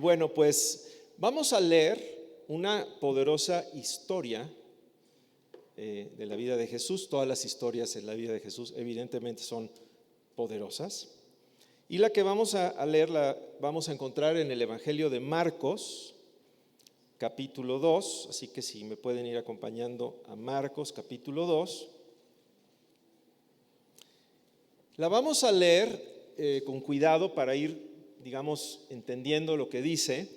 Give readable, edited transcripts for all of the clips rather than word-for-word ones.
Bueno, pues vamos a leer una poderosa historia de la vida de Jesús. Todas las historias en la vida de Jesús evidentemente son poderosas. Y la que vamos a leer la vamos a encontrar en el Evangelio de Marcos, capítulo 2. Así que si me pueden ir acompañando a Marcos, capítulo 2. La vamos a leer con cuidado para ir, digamos, entendiendo lo que dice.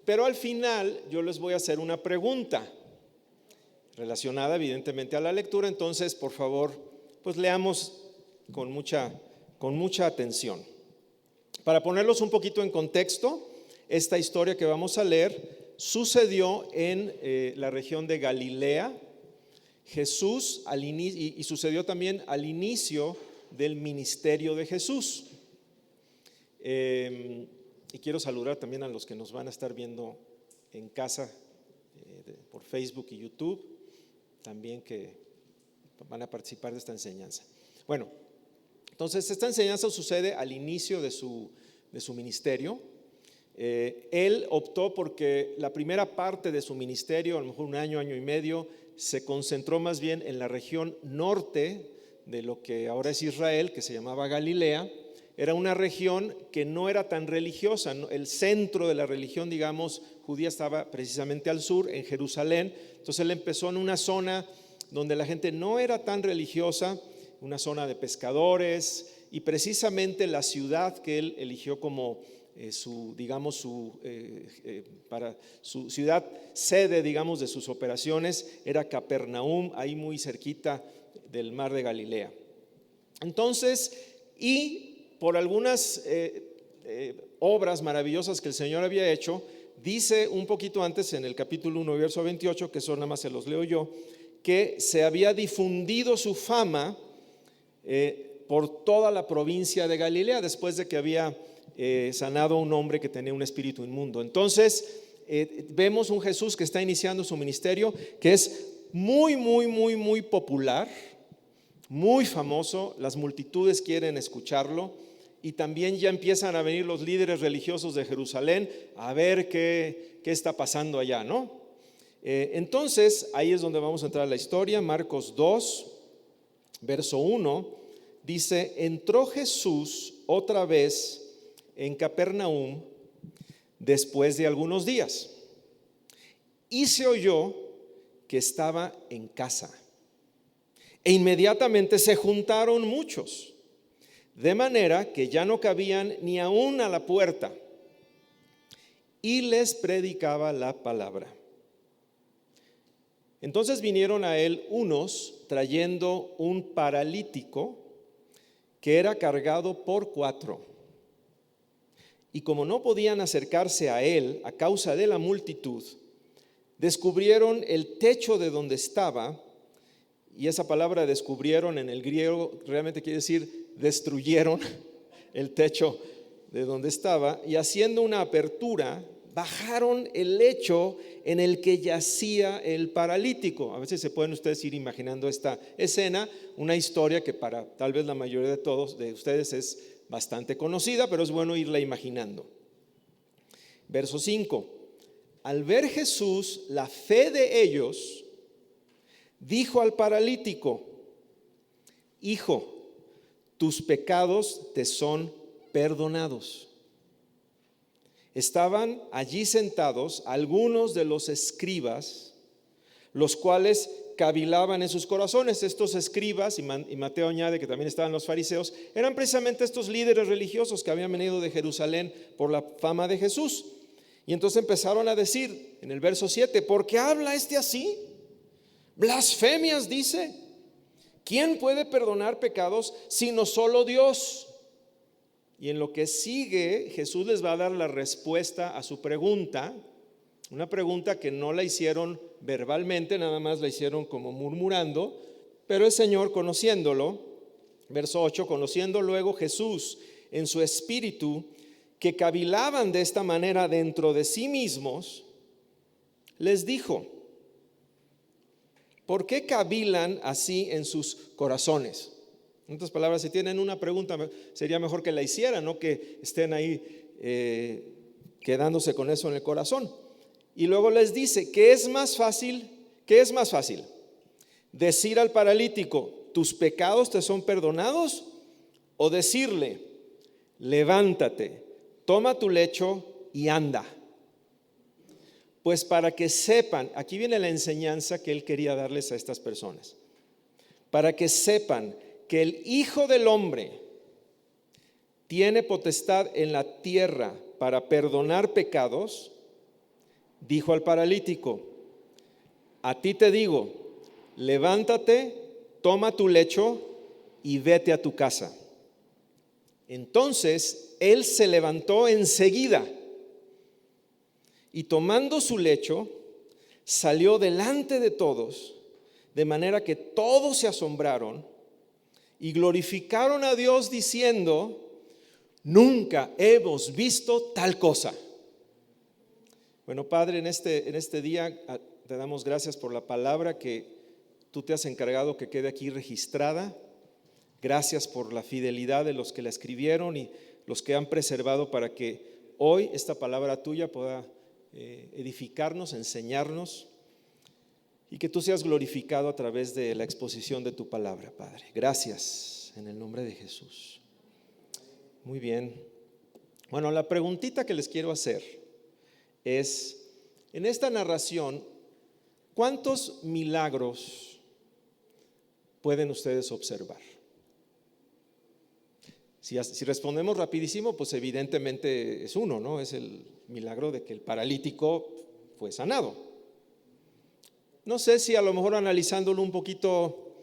Pero al final yo les voy a hacer una pregunta relacionada evidentemente a la lectura. Entonces, por favor, pues leamos con mucha atención. Para ponerlos un poquito en contexto, esta historia que vamos a leer sucedió en la región de Galilea. Jesús y sucedió también al inicio del ministerio de Jesús. Y quiero saludar también a los que nos van a estar viendo en casa por Facebook y YouTube, también que van a participar de esta enseñanza. Bueno, entonces esta enseñanza sucede al inicio de su ministerio. Él optó porque la primera parte de su ministerio, a lo mejor un año y medio, se concentró más bien en la región norte de lo que ahora es Israel, que se llamaba Galilea. Era una región que no era tan religiosa. El centro de la religión, digamos, judía estaba precisamente al sur, en Jerusalén. Entonces él empezó en una zona donde la gente no era tan religiosa, una zona de pescadores, y precisamente la ciudad que él eligió como para su ciudad sede, digamos, de sus operaciones era Capernaum, ahí muy cerquita del mar de Galilea. Entonces, y por algunas obras maravillosas que el Señor había hecho, dice un poquito antes en el capítulo 1, verso 28, que eso nada más se los leo yo, que se había difundido su fama por toda la provincia de Galilea, después de que había sanado a un hombre que tenía un espíritu inmundo. Entonces vemos un Jesús que está iniciando su ministerio, que es muy popular, muy famoso. Las multitudes quieren escucharlo, y también ya empiezan a venir los líderes religiosos de Jerusalén a ver qué está pasando allá, ¿no? Entonces ahí es donde vamos a entrar a la historia. Marcos 2, verso 1 dice: entró Jesús otra vez en Capernaum después de algunos días, y se oyó que estaba en casa, e inmediatamente se juntaron muchos, de manera que ya no cabían ni aún a la puerta, y les predicaba la palabra. Entonces vinieron a él unos trayendo un paralítico que era cargado por 4. Y como no podían acercarse a él a causa de la multitud, descubrieron el techo de donde estaba. Y esa palabra descubrieron en el griego realmente quiere decir destruyeron el techo de donde estaba, y haciendo una apertura bajaron el lecho en el que yacía el paralítico. A veces se pueden ustedes ir imaginando esta escena, una historia que para tal vez la mayoría de ustedes es bastante conocida, pero es bueno irla imaginando. Verso 5: al ver Jesús la fe de ellos, dijo al paralítico: hijo, tus pecados te son perdonados. Estaban allí sentados algunos de los escribas, los cuales cavilaban en sus corazones. Estos escribas, y Mateo añade que también estaban los fariseos, eran precisamente estos líderes religiosos que habían venido de Jerusalén por la fama de Jesús. Y entonces empezaron a decir en el verso 7: ¿por qué habla este así? Blasfemias dice. ¿Quién puede perdonar pecados sino solo Dios? Y en lo que sigue, Jesús les va a dar la respuesta a su pregunta, una pregunta que no la hicieron verbalmente, nada más la hicieron como murmurando, pero el Señor, conociéndolo, verso 8, conociendo luego Jesús en su espíritu que cavilaban de esta manera dentro de sí mismos, les dijo: ¿por qué cavilan así en sus corazones? En otras palabras, si tienen una pregunta, sería mejor que la hicieran, no que estén ahí quedándose con eso en el corazón. Y luego les dice, ¿qué es más fácil? ¿Qué es más fácil? Decir al paralítico, ¿tus pecados te son perdonados? O decirle, levántate, toma tu lecho y anda. Pues para que sepan, aquí viene la enseñanza que él quería darles a estas personas, para que sepan que el Hijo del Hombre tiene potestad en la tierra para perdonar pecados, dijo al paralítico, a ti te digo, levántate, toma tu lecho y vete a tu casa. Entonces él se levantó enseguida y tomando su lecho salió delante de todos, de manera que todos se asombraron y glorificaron a Dios diciendo, nunca hemos visto tal cosa. Bueno, Padre, en este día te damos gracias por la palabra que tú te has encargado que quede aquí registrada. Gracias por la fidelidad de los que la escribieron y los que han preservado para que hoy esta palabra tuya pueda edificarnos, enseñarnos y que tú seas glorificado a través de la exposición de tu palabra, Padre. Gracias en el nombre de Jesús. Muy bien. Bueno, la preguntita que les quiero hacer es, en esta narración, ¿cuántos milagros pueden ustedes observar? Si respondemos rapidísimo, pues evidentemente es uno, ¿no? Es el milagro de que el paralítico fue sanado. No sé si a lo mejor analizándolo un poquito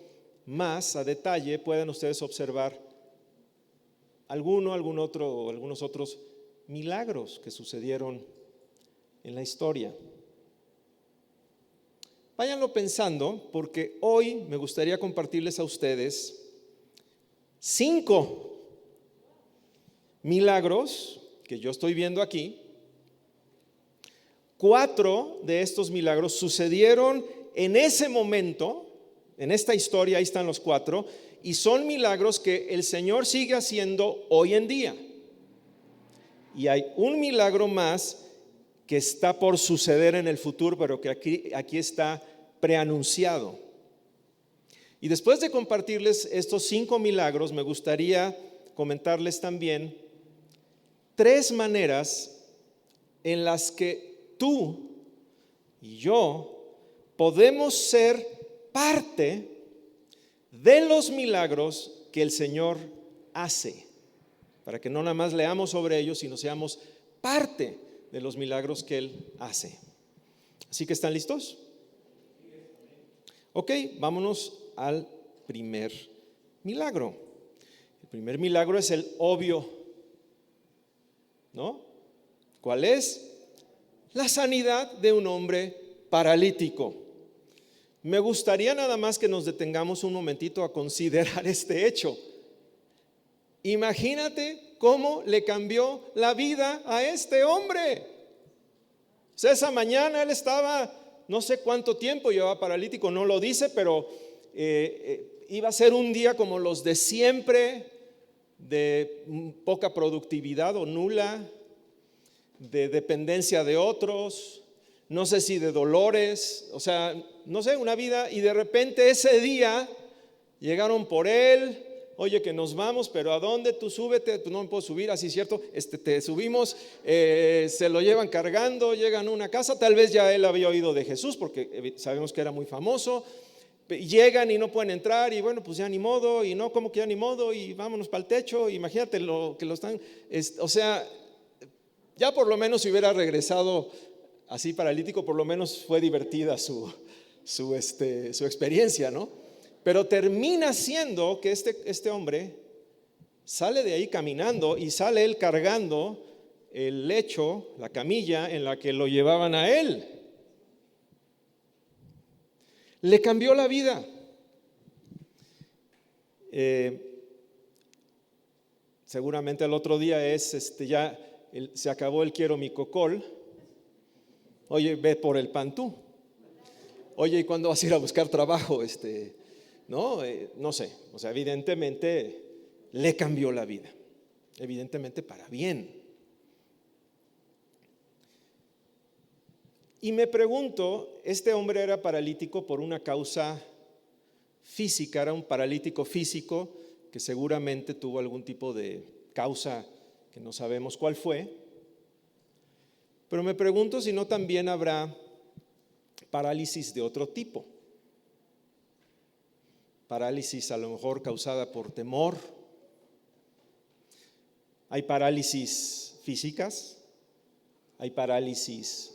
más a detalle pueden ustedes observar algunos otros milagros que sucedieron en la historia. Váyanlo pensando, porque hoy me gustaría compartirles a ustedes 5 milagros que yo estoy viendo aquí. 4 de estos milagros sucedieron en ese momento, en esta historia, ahí están los 4, y son milagros que el Señor sigue haciendo hoy en día. Y hay un milagro más que está por suceder en el futuro, pero que aquí está preanunciado. Y después de compartirles estos 5 milagros, me gustaría comentarles también 3 maneras en las que tú y yo podemos ser parte de los milagros que el Señor hace, para que no nada más leamos sobre ellos, sino seamos parte de los milagros que Él hace. Así que, ¿están listos? Ok, vámonos al primer milagro. El primer milagro es el obvio, ¿no? ¿Cuál es? La sanidad de un hombre paralítico. Me gustaría nada más que nos detengamos un momentito a considerar este hecho. Imagínate cómo le cambió la vida a este hombre. O sea, esa mañana él estaba, no sé cuánto tiempo llevaba paralítico, no lo dice, pero iba a ser un día como los de siempre, de poca productividad o nula, de dependencia de otros, no sé si de dolores, o sea, no sé, una vida, y de repente ese día llegaron por él. Oye, que nos vamos, pero ¿a dónde? Tú súbete. Pues no me puedo subir, así cierto, te subimos, se lo llevan cargando, llegan a una casa, tal vez ya él había oído de Jesús, porque sabemos que era muy famoso, llegan y no pueden entrar, y bueno, pues ya ni modo, y no, como que ya ni modo, y vámonos para el techo. Imagínate lo que lo están, o sea, ya por lo menos si hubiera regresado así paralítico, por lo menos fue divertida su experiencia, ¿no? Pero termina siendo que este hombre sale de ahí caminando y sale él cargando el lecho, la camilla en la que lo llevaban a él. Le cambió la vida. Seguramente el otro día ya se acabó el quiero mi cocol. Oye, ve por el pan tú. Oye, ¿y cuándo vas a ir a buscar trabajo? No sé, o sea, evidentemente le cambió la vida, evidentemente para bien, Y me pregunto, este hombre era paralítico por una causa física, era un paralítico físico que seguramente tuvo algún tipo de causa que no sabemos cuál fue. Pero me pregunto si no también habrá parálisis de otro tipo. Parálisis a lo mejor causada por temor. Hay parálisis físicas, hay parálisis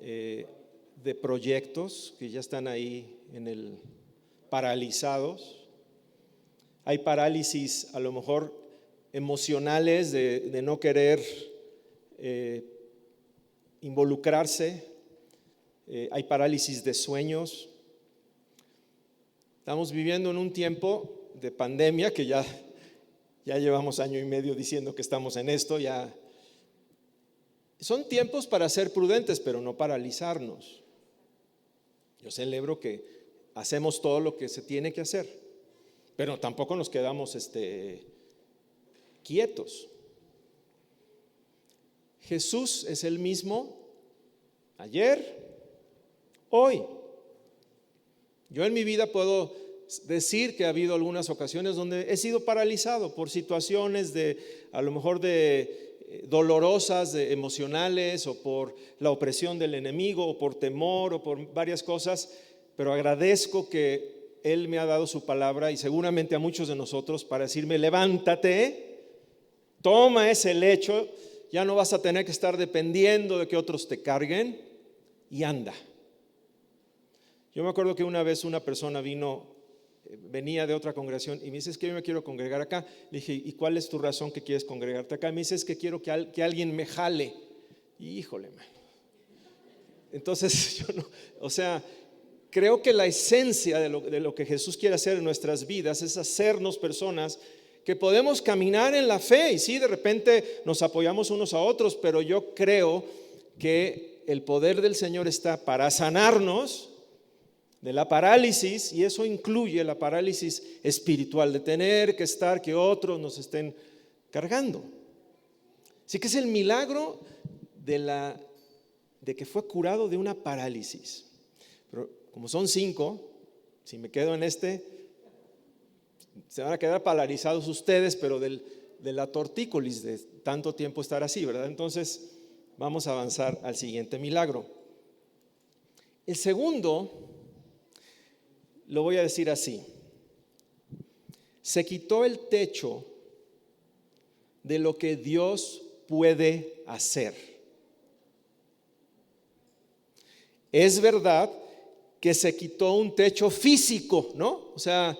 de proyectos que ya están ahí paralizados. Hay parálisis a lo mejor emocionales de no querer involucrarse. Hay parálisis de sueños. Estamos viviendo en un tiempo de pandemia que ya llevamos año y medio diciendo que estamos en esto. Ya son tiempos para ser prudentes, pero no paralizarnos. Yo celebro que hacemos todo lo que se tiene que hacer, pero tampoco nos quedamos quietos. Jesús es el mismo ayer, hoy. Yo en mi vida puedo decir que ha habido algunas ocasiones donde he sido paralizado por situaciones a lo mejor dolorosas, emocionales, o por la opresión del enemigo, o por temor, o por varias cosas, pero agradezco que Él me ha dado su palabra, y seguramente a muchos de nosotros, para decirme: levántate, toma ese lecho, ya no vas a tener que estar dependiendo de que otros te carguen, y anda. Yo me acuerdo que una vez una persona venía de otra congregación y me dice: es que yo me quiero congregar acá. Le dije: ¿y cuál es tu razón que quieres congregarte acá? Me dice: es que quiero que alguien me jale. Y híjole, man. Entonces yo no, creo que la esencia de lo que Jesús quiere hacer en nuestras vidas es hacernos personas que podemos caminar en la fe. Y sí, de repente nos apoyamos unos a otros, pero yo creo que el poder del Señor está para sanarnos de la parálisis, y eso incluye la parálisis espiritual, de tener que estar, que otros nos estén cargando. Así que es el milagro de que fue curado de una parálisis. Pero como son 5, si me quedo en se van a quedar paralizados ustedes, pero de la tortícolis, de tanto tiempo estar así, ¿verdad? Entonces vamos a avanzar al siguiente milagro. El segundo lo voy a decir así: se quitó el techo de lo que Dios puede hacer. Es verdad que se quitó un techo físico, ¿no? O sea,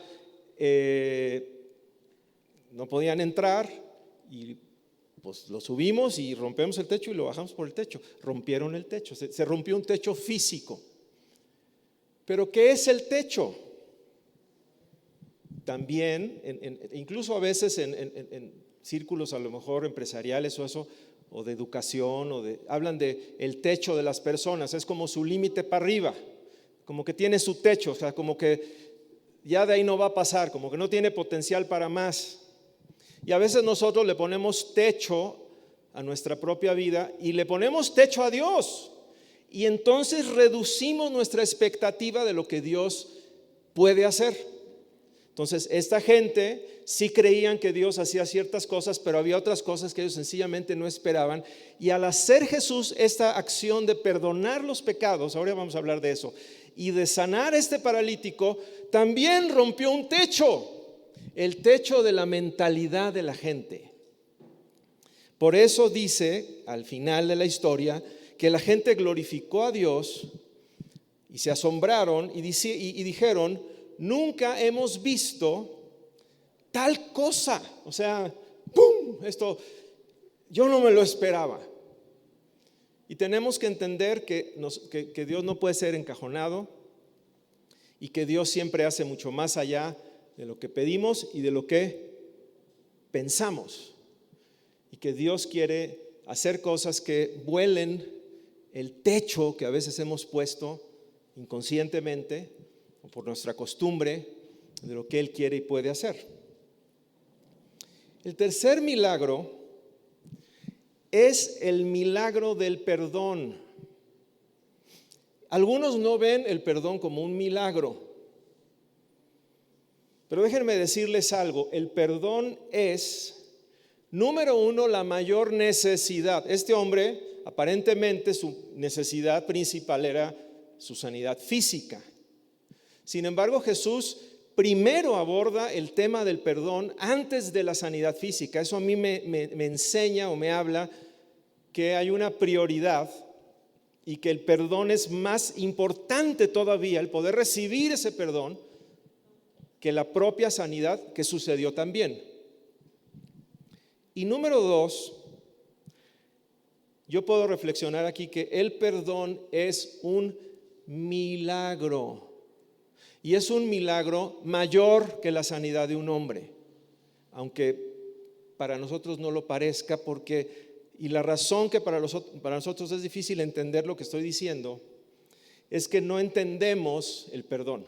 no podían entrar, y pues lo subimos y rompemos el techo y lo bajamos por el techo. Rompieron el techo, se rompió un techo físico. Pero ¿qué es el techo? También, incluso a veces en círculos a lo mejor empresariales o de educación, hablan de el techo de las personas. Es como su límite para arriba, como que tiene su techo, o sea, como que ya de ahí no va a pasar, como que no tiene potencial para más. Y a veces nosotros le ponemos techo a nuestra propia vida y le ponemos techo a Dios. Y entonces reducimos nuestra expectativa de lo que Dios puede hacer. Entonces esta gente sí creían que Dios hacía ciertas cosas, pero había otras cosas que ellos sencillamente no esperaban. Y al hacer Jesús esta acción de perdonar los pecados, ahora vamos a hablar de eso, y de sanar a este paralítico, también rompió un techo, el techo de la mentalidad de la gente. Por eso dice al final de la historia que la gente glorificó a Dios y se asombraron y dijeron: nunca hemos visto tal cosa. O sea, ¡pum! Esto yo no me lo esperaba. Y tenemos que entender que Dios no puede ser encajonado, y que Dios siempre hace mucho más allá de lo que pedimos y de lo que pensamos, y que Dios quiere hacer cosas que vuelen el techo que a veces hemos puesto inconscientemente o por nuestra costumbre de lo que Él quiere y puede hacer. El tercer milagro es el milagro del perdón. Algunos no ven el perdón como un milagro. Pero déjenme decirles algo, el perdón es, número uno, la mayor necesidad. Este hombre, aparentemente, su necesidad principal era su sanidad física. Sin embargo, Jesús primero aborda el tema del perdón antes de la sanidad física. Eso a mí me enseña o me habla que hay una prioridad y que el perdón es más importante todavía, el poder recibir ese perdón, que la propia sanidad que sucedió también. Y número dos, yo puedo reflexionar aquí que el perdón es un milagro. Y es un milagro mayor que la sanidad de un hombre, aunque para nosotros no lo parezca, y la razón que para nosotros es difícil entender lo que estoy diciendo, es que no entendemos el perdón.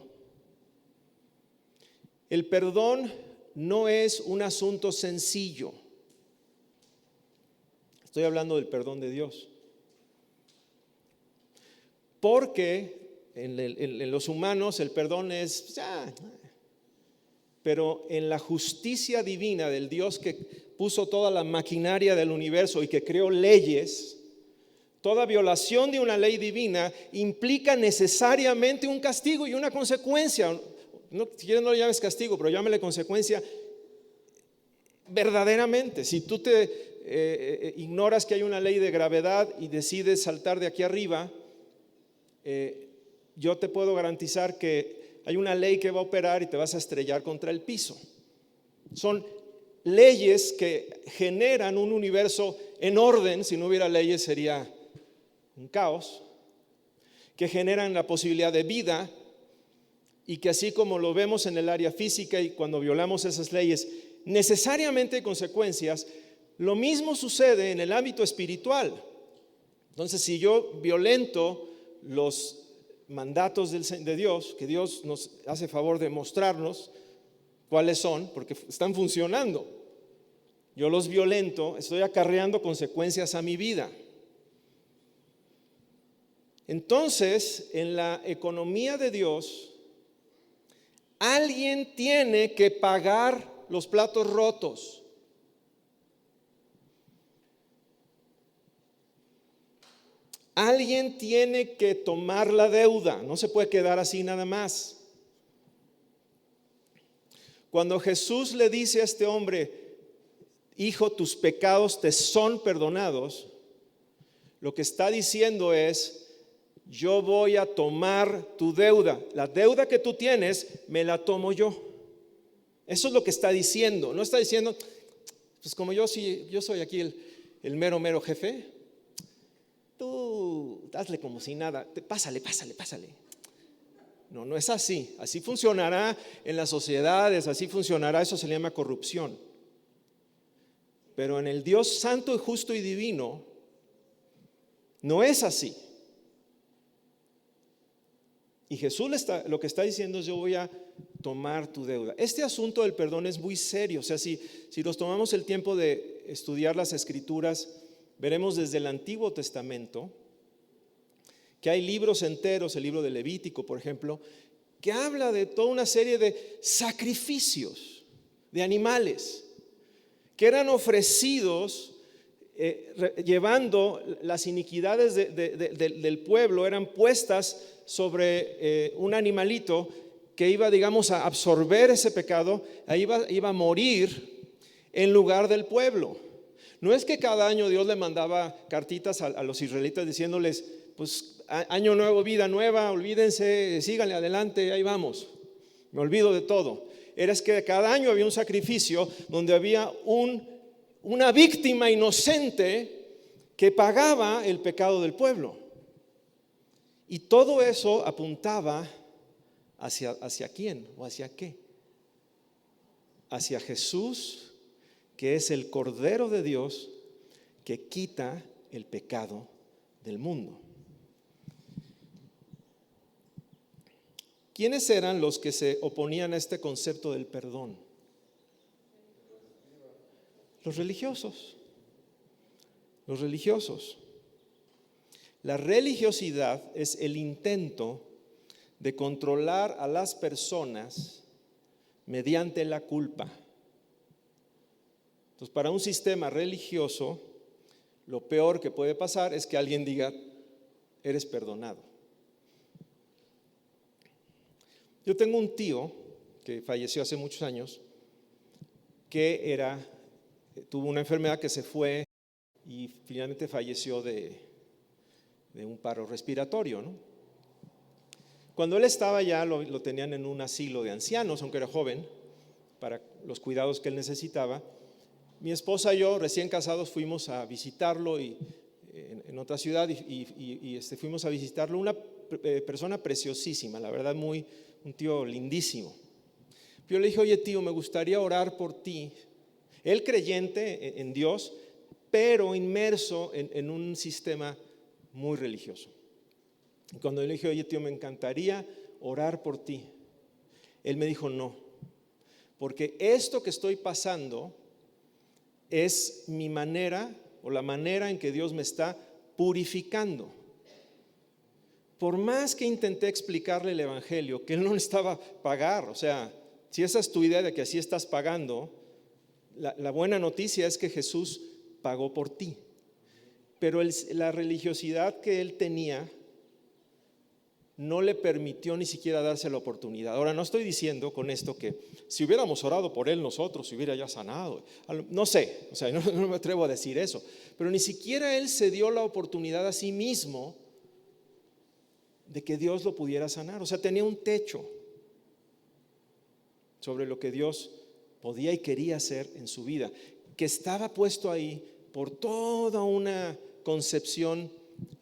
El perdón no es un asunto sencillo. Estoy hablando del perdón de Dios. Porque en los humanos el perdón es, pero en la justicia divina del Dios que puso toda la maquinaria del universo y que creó leyes, toda violación de una ley divina implica necesariamente un castigo y una consecuencia. No, si quieres no lo llames castigo, pero llámale consecuencia verdaderamente. Si tú ignoras que hay una ley de gravedad y decides saltar de aquí arriba, yo te puedo garantizar que hay una ley que va a operar y te vas a estrellar contra el piso. Son leyes que generan un universo en orden. Si no hubiera leyes sería un caos. Que generan la posibilidad de vida y que así como lo vemos en el área física y cuando violamos esas leyes, necesariamente hay consecuencias, lo mismo sucede en el ámbito espiritual. Entonces, si yo violento los mandatos de Dios, que Dios nos hace favor de mostrarnos cuáles son, porque están funcionando, yo los violento, estoy acarreando consecuencias a mi vida. Entonces, en la economía de Dios, alguien tiene que pagar los platos rotos. Alguien tiene que tomar la deuda, no se puede quedar así nada más. Cuando Jesús le dice a este hombre, hijo, tus pecados te son perdonados, lo que está diciendo es, yo voy a tomar tu deuda. La deuda que tú tienes, me la tomo yo. Eso es lo que está diciendo. No está diciendo, pues como yo soy aquí el mero jefe, tú hazle como si nada, pásale. No es así. Así funcionará en las sociedades, así funcionará, eso se le llama corrupción. Pero en el Dios santo y justo y divino, no es así. Y Jesús lo que está diciendo es, yo voy a tomar tu deuda. Este asunto del perdón es muy serio. O sea, si nos tomamos el tiempo de estudiar las Escrituras, veremos desde el Antiguo Testamento que hay libros enteros, el libro de Levítico, por ejemplo, que habla de toda una serie de sacrificios de animales que eran ofrecidos llevando las iniquidades del pueblo, eran puestas sobre un animalito que iba, digamos, a absorber ese pecado, iba a morir en lugar del pueblo. No es que cada año Dios le mandaba cartitas a los israelitas diciéndoles, pues año nuevo, vida nueva, olvídense, síganle adelante, ahí vamos, me olvido de todo. Era que cada año había un sacrificio donde había una víctima inocente que pagaba el pecado del pueblo. Y todo eso apuntaba hacia quién o hacia qué. Hacia Jesús, que es el Cordero de Dios que quita el pecado del mundo. ¿Quiénes eran los que se oponían a este concepto del perdón? Los religiosos. La religiosidad es el intento de controlar a las personas mediante la culpa. Entonces, para un sistema religioso, lo peor que puede pasar es que alguien diga, eres perdonado. Yo tengo un tío que falleció hace muchos años, que tuvo una enfermedad que se fue y finalmente falleció de un paro respiratorio, ¿no? Cuando él estaba ya, lo tenían en un asilo de ancianos, aunque era joven, para los cuidados que él necesitaba. Mi esposa y yo, recién casados, fuimos a visitarlo en otra ciudad y fuimos a visitarlo. Una persona preciosísima, la verdad, un tío lindísimo. Yo le dije, oye tío, me gustaría orar por ti. Él creyente en Dios, pero inmerso en un sistema muy religioso. Y cuando le dije, oye tío, me encantaría orar por ti, él me dijo, no, porque esto que estoy pasando es mi manera o la manera en que Dios me está purificando. Por más que intenté explicarle el evangelio, que él no necesitaba pagar, o sea, si esa es tu idea de que así estás pagando, la buena noticia es que Jesús pagó por ti. Pero la religiosidad que él tenía no le permitió ni siquiera darse la oportunidad. Ahora, no estoy diciendo con esto que si hubiéramos orado por él nosotros, se hubiera ya sanado. No sé, o sea, no me atrevo a decir eso. Pero ni siquiera él se dio la oportunidad a sí mismo de que Dios lo pudiera sanar. O sea, tenía un techo sobre lo que Dios podía y quería hacer en su vida, que estaba puesto ahí por toda una concepción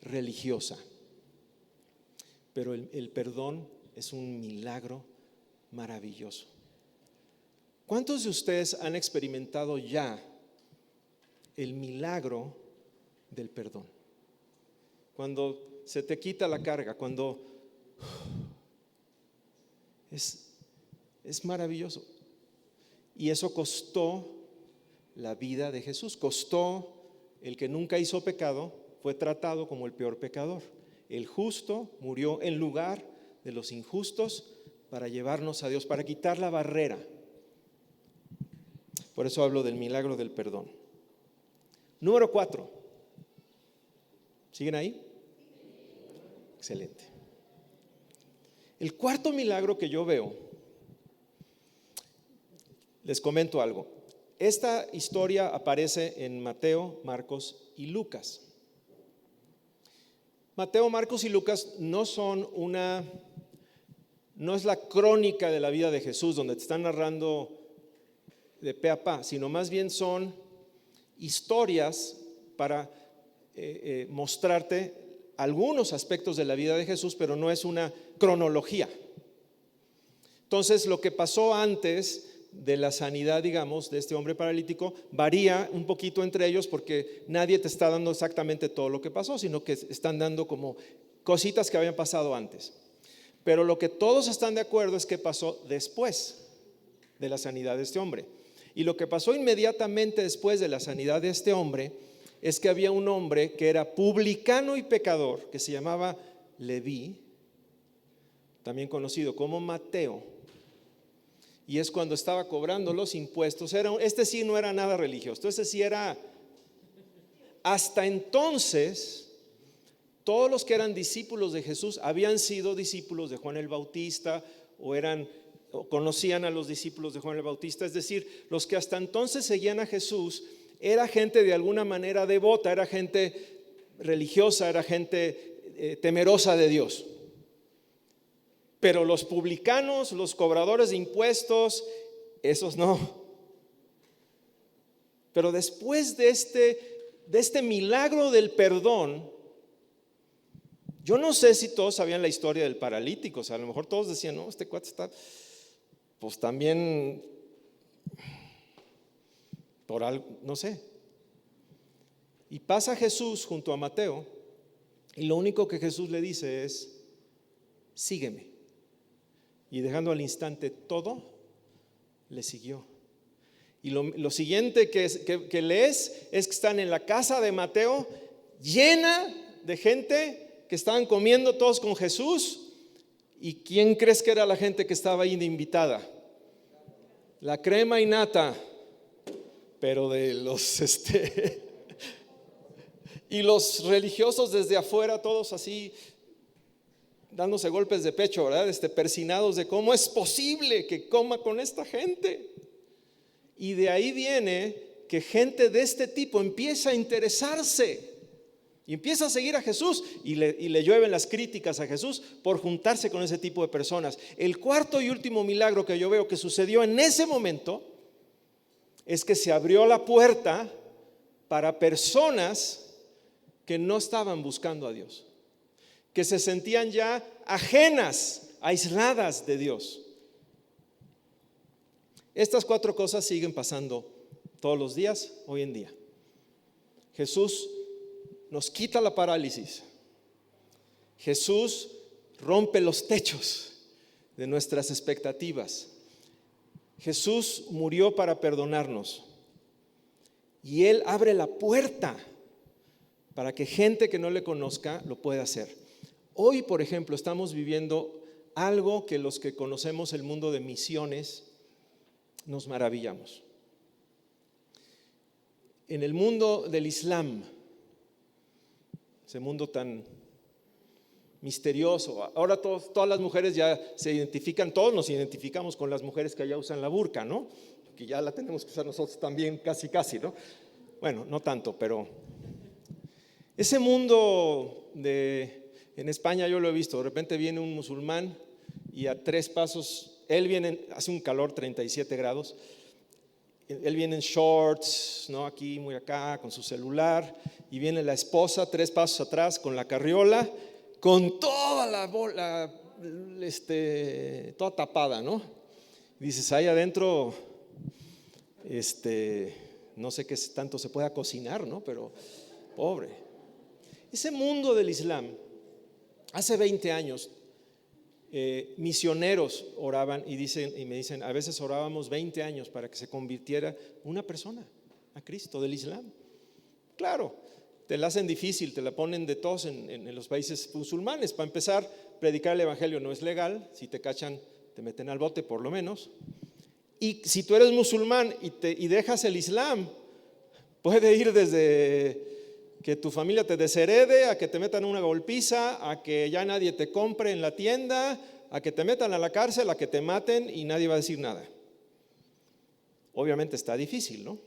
religiosa. Pero el perdón es un milagro maravilloso. ¿Cuántos de ustedes han experimentado ya el milagro del perdón? Cuando se te quita la carga, cuando es maravilloso. Y eso costó la vida de Jesús, costó el que nunca hizo pecado, fue tratado como el peor pecador. El justo murió en lugar de los injustos para llevarnos a Dios, para quitar la barrera. Por eso hablo del milagro del perdón. Número 4. ¿Siguen ahí? Excelente. El cuarto milagro que yo veo, les comento algo. Esta historia aparece en Mateo, Marcos y Lucas. Mateo, Marcos y Lucas no es la crónica de la vida de Jesús donde te están narrando de pe a pa, sino más bien son historias para mostrarte algunos aspectos de la vida de Jesús, pero no es una cronología. Entonces, lo que pasó antes de la sanidad, digamos, de este hombre paralítico, varía un poquito entre ellos porque nadie te está dando exactamente todo lo que pasó, sino que están dando como cositas que habían pasado antes. Pero lo que todos están de acuerdo es que pasó después de la sanidad de este hombre. Y lo que pasó inmediatamente después de la sanidad de este hombre es que había un hombre que era publicano y pecador, que se llamaba Leví, también conocido como Mateo. Y es cuando estaba cobrando los impuestos. Este sí no era nada religioso. Este sí era. Hasta entonces, todos los que eran discípulos de Jesús habían sido discípulos de Juan el Bautista o conocían a los discípulos de Juan el Bautista. Es decir, los que hasta entonces seguían a Jesús era gente de alguna manera devota, era gente religiosa, era gente temerosa de Dios. Pero los publicanos, los cobradores de impuestos, esos no. Pero después de este milagro del perdón, yo no sé si todos sabían la historia del paralítico. O sea, a lo mejor todos decían, no, este cuate está, pues también, por algo, no sé. Y pasa Jesús junto a Mateo, y lo único que Jesús le dice es, sígueme. Y dejando al instante todo, le siguió. Y lo siguiente que lees es que están en la casa de Mateo, llena de gente que estaban comiendo todos con Jesús. ¿Y quién crees que era la gente que estaba ahí de invitada? La crema y nata, pero de los y los religiosos desde afuera, todos así dándose golpes de pecho, ¿verdad? Persinados de cómo es posible que coma con esta gente. Y de ahí viene que gente de este tipo empieza a interesarse y empieza a seguir a Jesús, y le llueven las críticas a Jesús por juntarse con ese tipo de personas. El cuarto y último milagro que yo veo que sucedió en ese momento es que se abrió la puerta para personas que no estaban buscando a Dios, que se sentían ya ajenas, aisladas de Dios. Estas 4 cosas siguen pasando todos los días, hoy en día. Jesús nos quita la parálisis. Jesús rompe los techos de nuestras expectativas. Jesús murió para perdonarnos. Y Él abre la puerta para que gente que no le conozca lo pueda hacer. Hoy, por ejemplo, estamos viviendo algo que los que conocemos el mundo de misiones nos maravillamos. En el mundo del Islam, ese mundo tan misterioso, ahora todas las mujeres ya se identifican, todos nos identificamos con las mujeres que allá usan la burka, ¿no? Que ya la tenemos que usar nosotros también, casi, ¿no? Bueno, no tanto, pero ese mundo en España yo lo he visto. De repente viene un musulmán y a 3 pasos, él viene, hace un calor 37 grados, él viene en shorts, ¿no? Aquí, muy acá, con su celular, y viene la esposa 3 pasos atrás con la carriola, con toda la bola, toda tapada, ¿no? Y dices, ahí adentro, no sé qué tanto se pueda cocinar, ¿no? Pero pobre. Ese mundo del Islam, hace 20 años, misioneros oraban y me dicen, a veces orábamos 20 años para que se convirtiera una persona a Cristo del Islam. Claro, te la hacen difícil, te la ponen de todos en los países musulmanes. Para empezar, predicar el evangelio no es legal. Si te cachan, te meten al bote por lo menos. Y si tú eres musulmán y dejas el Islam, puede ir desde que tu familia te desherede, a que te metan una golpiza, a que ya nadie te compre en la tienda, a que te metan a la cárcel, a que te maten y nadie va a decir nada. Obviamente está difícil, ¿no?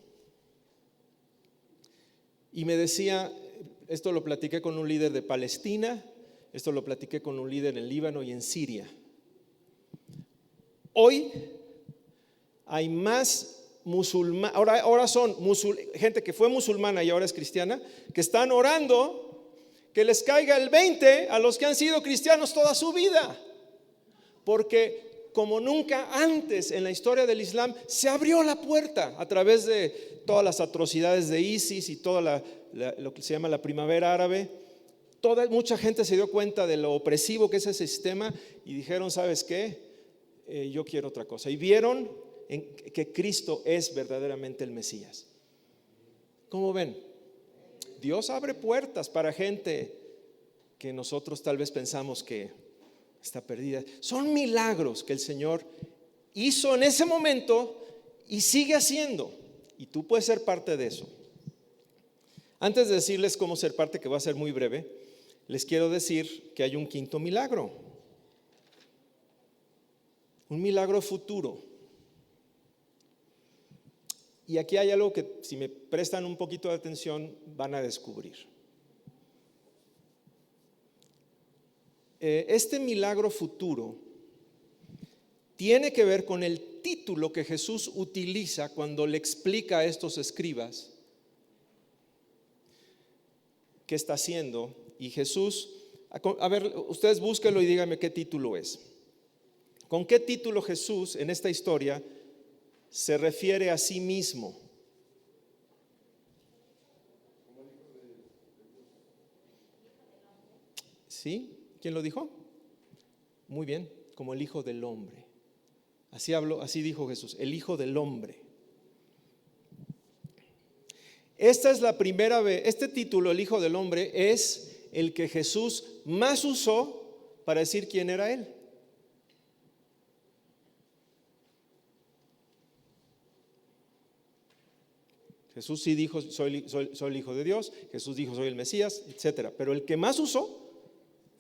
Y me decía, esto lo platiqué con un líder de Palestina, esto lo platiqué con un líder en Líbano y en Siria. Hoy hay más musulmanes, ahora son gente que fue musulmana y ahora es cristiana, que están orando que les caiga el 20 a los que han sido cristianos toda su vida, porque como nunca antes en la historia del Islam se abrió la puerta a través de todas las atrocidades de ISIS y toda lo que se llama la primavera árabe. Mucha gente se dio cuenta de lo opresivo que es ese sistema y dijeron, ¿sabes qué? Yo quiero otra cosa. Y vieron que Cristo es verdaderamente el Mesías. ¿Cómo ven? Dios abre puertas para gente que nosotros tal vez pensamos que está perdida. Son milagros que el Señor hizo en ese momento y sigue haciendo, y tú puedes ser parte de eso. Antes de decirles cómo ser parte, que va a ser muy breve, les quiero decir que hay un quinto milagro, un milagro futuro. Y aquí hay algo que, si me prestan un poquito de atención, van a descubrir. Este milagro futuro tiene que ver con el título que Jesús utiliza cuando le explica a estos escribas qué está haciendo. Y Jesús, a ver, ustedes búsquenlo y díganme qué título es. ¿Con qué título Jesús en esta historia se refiere a sí mismo? ¿Sí? ¿Quién lo dijo? Muy bien, como el Hijo del Hombre. Así dijo Jesús, el Hijo del Hombre. Esta es la primera vez, este título, el Hijo del Hombre, es el que Jesús más usó para decir quién era Él. Jesús sí dijo, soy el Hijo de Dios. Jesús dijo, soy el Mesías, etc. Pero el que más usó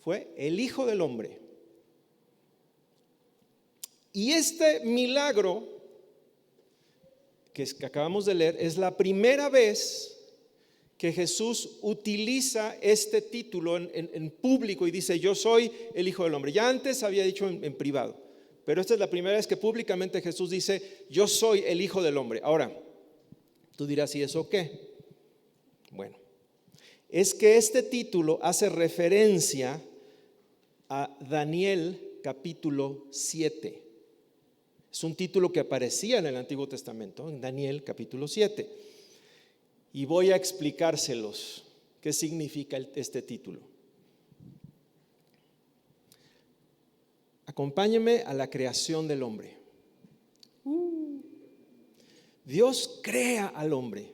fue el Hijo del Hombre. Y este milagro que acabamos de leer es la primera vez que Jesús utiliza este título en público y dice, yo soy el Hijo del Hombre. Ya antes había dicho en privado, pero esta es la primera vez que públicamente Jesús dice, yo soy el Hijo del Hombre. Ahora, tú dirás, ¿y eso qué? Bueno, es que este título hace referencia a Daniel capítulo 7. Es un título que aparecía en el Antiguo Testamento, en Daniel capítulo 7. Y voy a explicárselos qué significa este título. Acompáñenme a la creación del hombre. Dios crea al hombre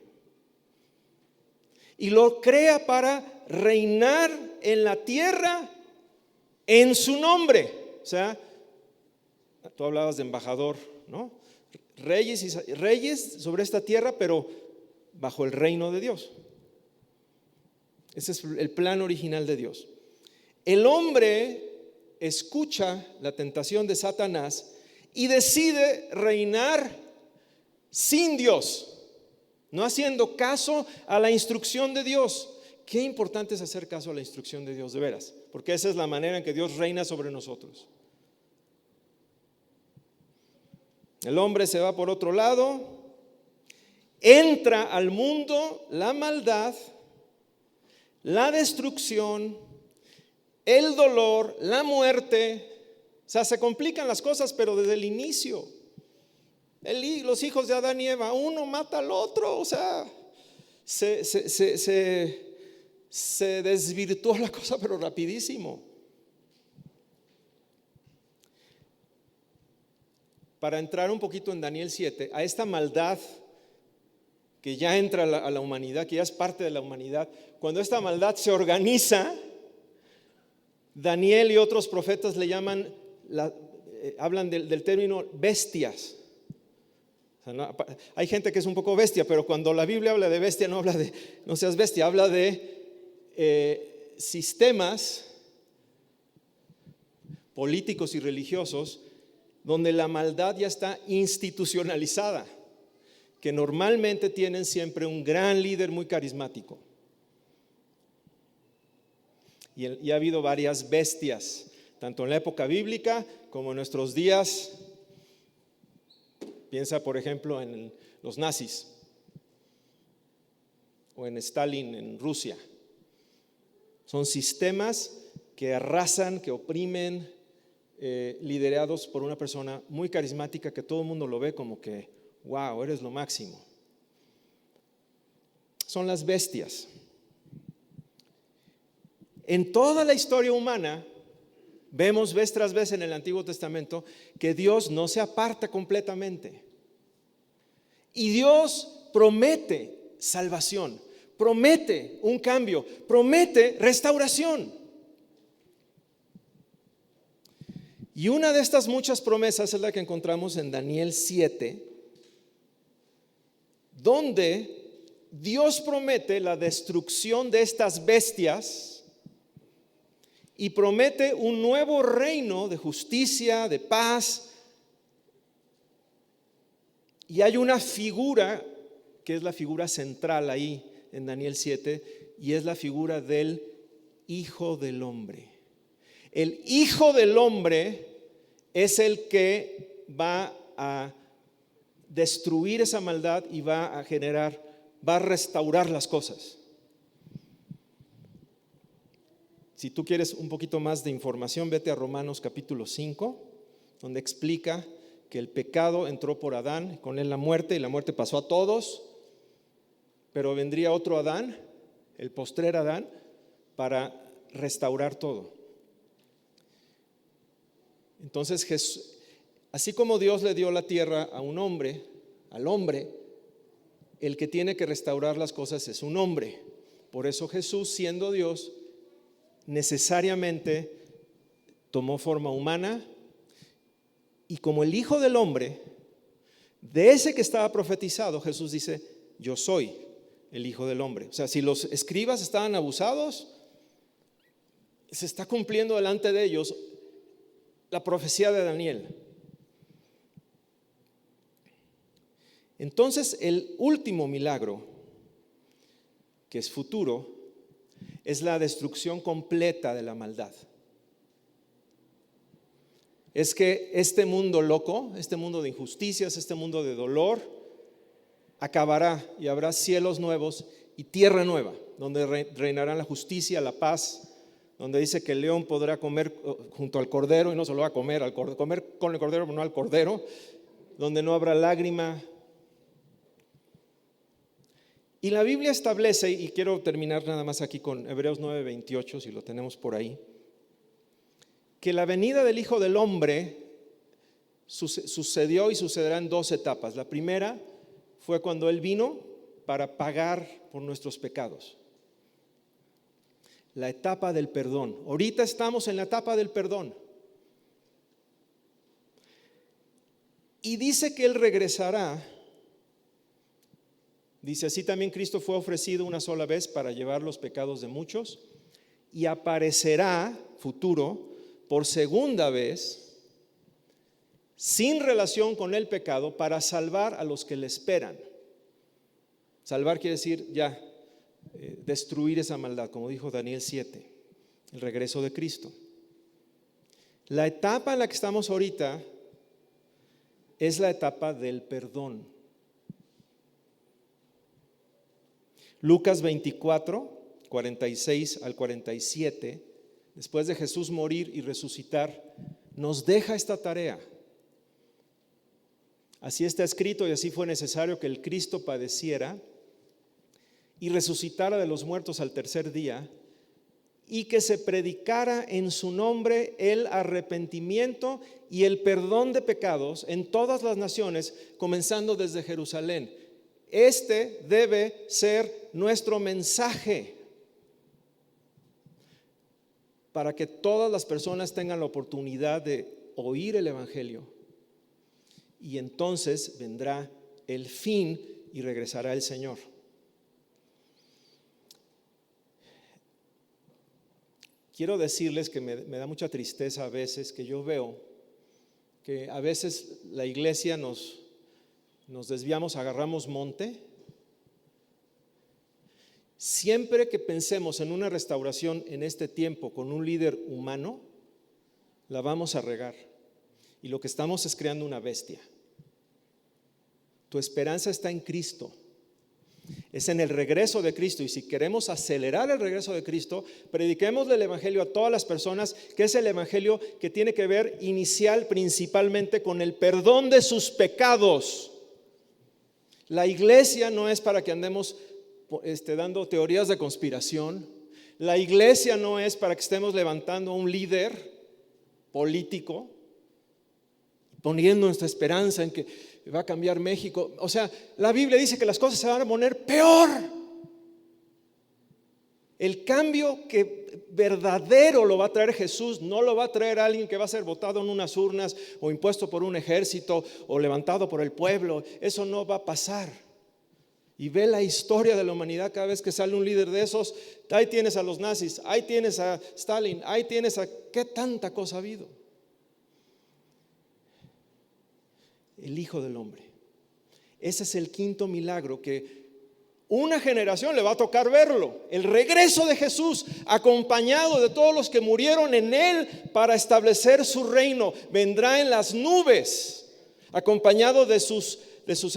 y lo crea para reinar en la tierra en su nombre. O sea, tú hablabas de embajador, ¿no? Reyes sobre esta tierra, pero bajo el reino de Dios. Ese es el plan original de Dios. El hombre escucha la tentación de Satanás y decide reinar sin Dios, no haciendo caso a la instrucción de Dios. Qué importante es hacer caso a la instrucción de Dios, de veras, porque esa es la manera en que Dios reina sobre nosotros. El hombre se va por otro lado, entra al mundo la maldad, la destrucción, el dolor, la muerte. O sea, se complican las cosas, pero desde el inicio. Los hijos de Adán y Eva, uno mata al otro. O sea, se desvirtuó la cosa, pero rapidísimo. Para entrar un poquito en Daniel 7, a esta maldad que ya entra a la humanidad, que ya es parte de la humanidad, cuando esta maldad se organiza, Daniel y otros profetas le llaman, hablan del término bestias. O sea, no, hay gente que es un poco bestia, pero cuando la Biblia habla de bestia, no habla de no seas bestia, habla de sistemas políticos y religiosos donde la maldad ya está institucionalizada, que normalmente tienen siempre un gran líder muy carismático. Y ha habido varias bestias, tanto en la época bíblica como en nuestros días. Piensa, por ejemplo, en los nazis o en Stalin en Rusia. Son sistemas que arrasan, que oprimen, liderados por una persona muy carismática que todo el mundo lo ve como que, wow, eres lo máximo. Son las bestias. En toda la historia humana vemos vez tras vez en el Antiguo Testamento que Dios no se aparta completamente. Y Dios promete salvación, promete un cambio, promete restauración. Y una de estas muchas promesas es la que encontramos en Daniel 7, donde Dios promete la destrucción de estas bestias y promete un nuevo reino de justicia, de paz. Y hay una figura que es la figura central ahí en Daniel 7, y es la figura del Hijo del Hombre. El Hijo del Hombre es el que va a destruir esa maldad y va a restaurar las cosas. Si tú quieres un poquito más de información, vete a Romanos capítulo 5, donde explica que el pecado entró por Adán, con él la muerte, y la muerte pasó a todos, pero vendría otro Adán, el postrer Adán, para restaurar todo. Entonces Jesús, así como Dios le dio la tierra a un hombre, al hombre, el que tiene que restaurar las cosas es un hombre. Por eso Jesús, siendo Dios, necesariamente tomó forma humana y como el Hijo del Hombre, de ese que estaba profetizado, Jesús dice, yo soy el Hijo del Hombre. O sea, si los escribas estaban abusados, se está cumpliendo delante de ellos la profecía de Daniel. Entonces, el último milagro, que es futuro, es la destrucción completa de la maldad. Es que este mundo loco, este mundo de injusticias, este mundo de dolor, acabará y habrá cielos nuevos y tierra nueva, donde reinarán la justicia, la paz, donde dice que el león podrá comer junto al cordero y no se lo va a comer, comer con el cordero, pero no al cordero, donde no habrá lágrima. Y la Biblia establece, y quiero terminar nada más aquí con Hebreos 9:28, si lo tenemos por ahí, que la venida del Hijo del Hombre sucedió y sucederá en 2 etapas. La primera fue cuando Él vino para pagar por nuestros pecados. La etapa del perdón. Ahorita estamos en la etapa del perdón. Y dice que Él regresará. Dice, así también Cristo fue ofrecido una sola vez para llevar los pecados de muchos y aparecerá, futuro, por segunda vez, sin relación con el pecado, para salvar a los que le esperan. Salvar quiere decir ya destruir esa maldad, como dijo Daniel 7, el regreso de Cristo. La etapa en la que estamos ahorita es la etapa del perdón. Lucas 24, 46 al 47, después de Jesús morir y resucitar, nos deja esta tarea. Así está escrito y así fue necesario que el Cristo padeciera y resucitara de los muertos al tercer día y que se predicara en su nombre el arrepentimiento y el perdón de pecados en todas las naciones, comenzando desde Jerusalén. Este debe ser nuestro mensaje para que todas las personas tengan la oportunidad de oír el Evangelio y entonces vendrá el fin y regresará el Señor. Quiero decirles que me da mucha tristeza a veces que yo veo que a veces la iglesia nos desviamos, agarramos monte. Siempre que pensemos en una restauración en este tiempo con un líder humano, la vamos a regar. Y lo que estamos es creando una bestia. Tu esperanza está en Cristo. Es en el regreso de Cristo. Y si queremos acelerar el regreso de Cristo, prediquemos el Evangelio a todas las personas, que es el Evangelio que tiene que ver inicial principalmente con el perdón de sus pecados. La iglesia no es para que andemos dando teorías de conspiración. La iglesia no es para que estemos levantando a un líder político, poniendo nuestra esperanza en que va a cambiar México. O sea, la Biblia dice que las cosas se van a poner peor. El cambio que verdadero lo va a traer Jesús, no lo va a traer alguien que va a ser votado en unas urnas o impuesto por un ejército o levantado por el pueblo. Eso no va a pasar. Y ve la historia de la humanidad. Cada vez que sale un líder de esos, ahí tienes a los nazis, ahí tienes a Stalin, ahí tienes a qué tanta cosa ha habido. El Hijo del Hombre. Ese es el quinto milagro que una generación le va a tocar verlo. El regreso de Jesús, acompañado de todos los que murieron en Él para establecer su reino. Vendrá en las nubes, acompañado de sus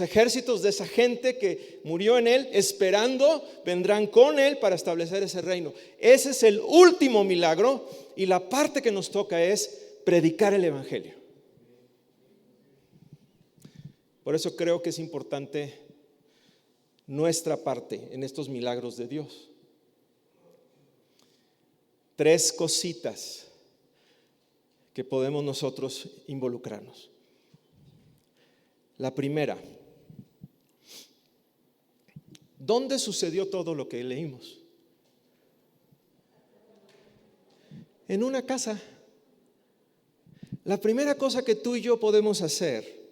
ejércitos, de esa gente que murió en Él, esperando, vendrán con Él para establecer ese reino. Ese es el último milagro y la parte que nos toca es predicar el Evangelio. Por eso creo que es importante nuestra parte en estos milagros de Dios. 3 cositas que podemos nosotros involucrarnos. La primera, ¿dónde sucedió todo lo que leímos? en una casa. La primera cosa que tú y yo podemos hacer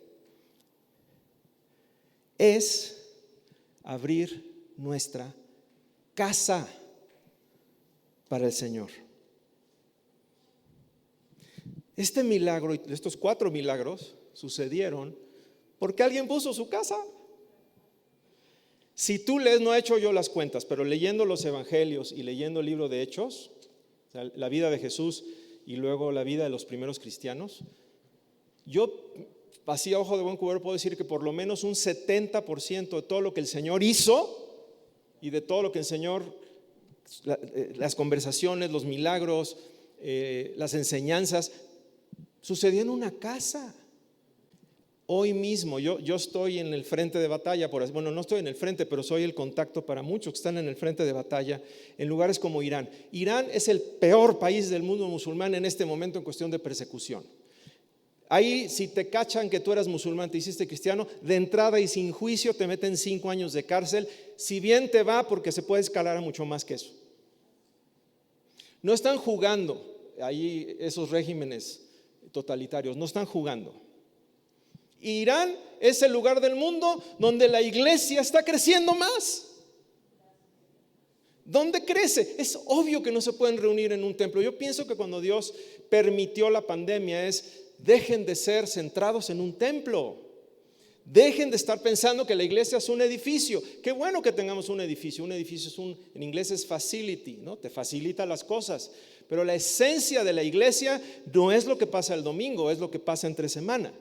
es abrir nuestra casa para el Señor. Este milagro, estos 4 milagros sucedieron porque alguien puso su casa. Si tú lees, no he hecho yo las cuentas, pero leyendo los evangelios y leyendo el libro de Hechos, o sea, la vida de Jesús y luego la vida de los primeros cristianos, yo así a ojo de buen cubero puedo decir que por lo menos un 70% de todo lo que el Señor hizo y de todo lo que el Señor, las conversaciones, los milagros, las enseñanzas, sucedió en una casa. Hoy mismo yo estoy en el frente de batalla, bueno, no estoy en el frente, pero soy el contacto para muchos que están en el frente de batalla en lugares como Irán. Irán es el peor país del mundo musulmán en este momento en cuestión de persecución. Ahí, si te cachan que tú eras musulmán, te hiciste cristiano, de entrada y sin juicio te meten 5 años de cárcel, si bien te va, porque se puede escalar a mucho más que eso. No están jugando ahí esos regímenes totalitarios, no están jugando. Irán es el lugar del mundo donde la iglesia está creciendo más. ¿Dónde crece? Es obvio que no se pueden reunir en un templo. Yo pienso que cuando Dios permitió la pandemia dejen de ser centrados en un templo. Dejen de estar pensando que la iglesia es un edificio. Qué bueno que tengamos un edificio. Un edificio en inglés es facility, ¿no? Te facilita las cosas. Pero la esencia de la iglesia no es lo que pasa el domingo, es lo que pasa entre semana.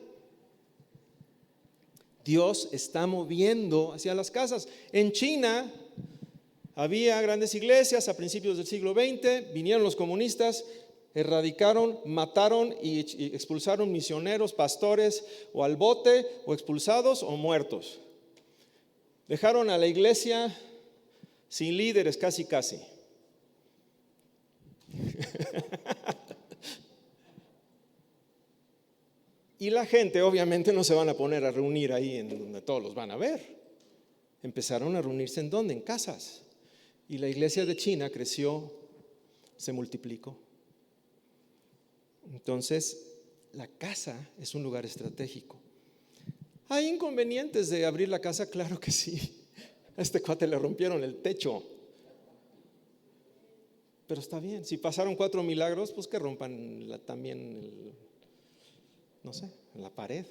Dios está moviendo hacia las casas. En China había grandes iglesias a principios del siglo XX, vinieron los comunistas, erradicaron, mataron y expulsaron misioneros, pastores, o al bote, o expulsados o muertos. Dejaron a la iglesia sin líderes casi. Y la gente obviamente no se van a poner a reunir ahí en donde todos los van a ver. Empezaron a reunirse ¿en dónde? En casas. Y la iglesia de China creció, se multiplicó. Entonces, la casa es un lugar estratégico. ¿Hay inconvenientes de abrir la casa? Claro que sí. A este cuate le rompieron el techo. Pero está bien. Si pasaron 4 milagros, pues que rompan también en la pared.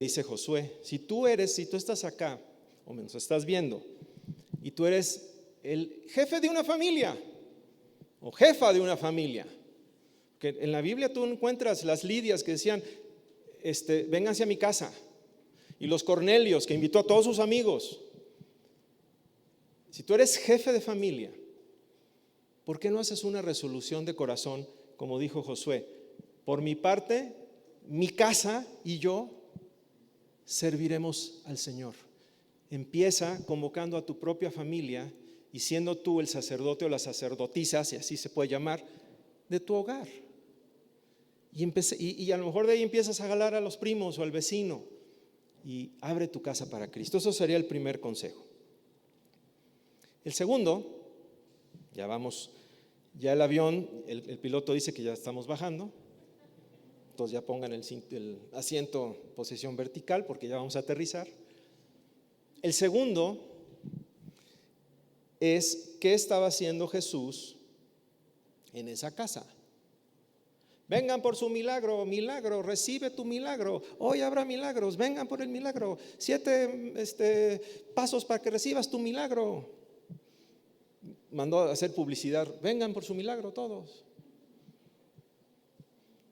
Dice Josué, si tú estás acá, o menos estás viendo, y tú eres el jefe de una familia, o jefa de una familia, que en la Biblia tú encuentras las Lidias que decían, vénganse a mi casa, y los Cornelios que invitó a todos sus amigos. Si tú eres jefe de familia, ¿por qué no haces una resolución de corazón, como dijo Josué? Por mi parte, mi casa y yo serviremos al Señor. Empieza convocando a tu propia familia y siendo tú el sacerdote o la sacerdotisa, si así se puede llamar, de tu hogar. Y a lo mejor de ahí empiezas a jalar a los primos o al vecino y abre tu casa para Cristo. Eso sería el primer consejo. El segundo, ya el avión, el piloto dice que ya estamos bajando. Entonces ya pongan el asiento posición vertical porque ya vamos a aterrizar. El segundo es ¿qué estaba haciendo Jesús en esa casa? Vengan por su milagro, recibe tu milagro. Hoy habrá milagros, vengan por el milagro. 7 pasos para que recibas tu milagro. Mandó a hacer publicidad, vengan por su milagro todos.